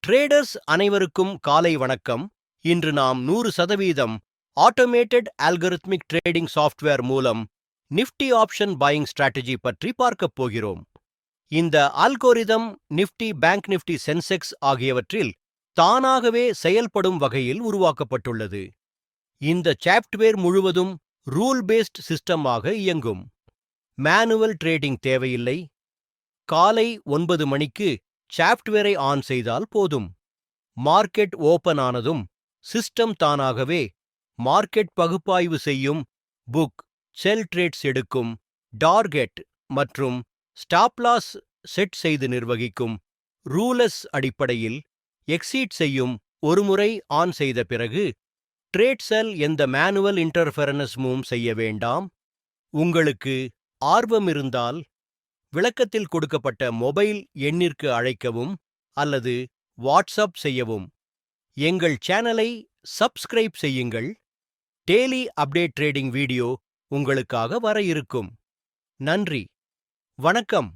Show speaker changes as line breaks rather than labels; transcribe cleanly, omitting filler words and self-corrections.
Traders அனைவருக்கும் காலை வணக்கம். இன்று நாம் 100% ஆட்டோமேட்டட் அல்கரித்மிக் ட்ரேடிங் சாஃப்ட்வேர் மூலம் நிஃப்டி ஆப்ஷன் பையிங் ஸ்ட்ராட்டஜி பற்றி பார்க்கப் போகிறோம். இந்த algorithm Nifty, bank Nifty, Sensex ஆகியவற்றில் தானாகவே செயல்படும் வகையில் உருவாக்கப்பட்டுள்ளது. இந்த சாஃப்ட்வேர் முழுவதும் ரூல் பேஸ்ட் சிஸ்டமாக இயங்கும். மேனுவல் ட்ரேடிங் தேவையில்லை. காலை 9 மணிக்கு சாஃப்ட்வேரை ஆன் செய்தால் போதும். மார்க்கெட் ஓபன் ஆனதும் சிஸ்டம் தானாகவே மார்க்கெட் பகுப்பாய்வு செய்யும், புக், செல் ட்ரேட்ஸ் எடுக்கும், டார்கெட் மற்றும் ஸ்டாப் லாஸ் செட் செய்து நிர்வகிக்கும். ரூலஸ் அடிப்படையில் எக்ஸீட் செய்யும். ஒருமுறை ஆன் செய்த பிறகு ட்ரேட் செல் எந்த மேனுவல் இன்டர்ஃபெரன்ஸும் செய்ய வேண்டாம். உங்களுக்கு ஆர்வம் இருந்தால் விளக்கத்தில் கொடுக்கப்பட்ட மொபைல் எண்ணிற்கு அழைக்கவும் அல்லது வாட்ஸ்அப் செய்யவும். எங்கள் சேனலை சப்ஸ்கிரைப் செய்யுங்கள். டெய்லி அப்டேட் ட்ரேடிங் வீடியோ உங்களுக்காக வர இருக்கும். நன்றி, வணக்கம்.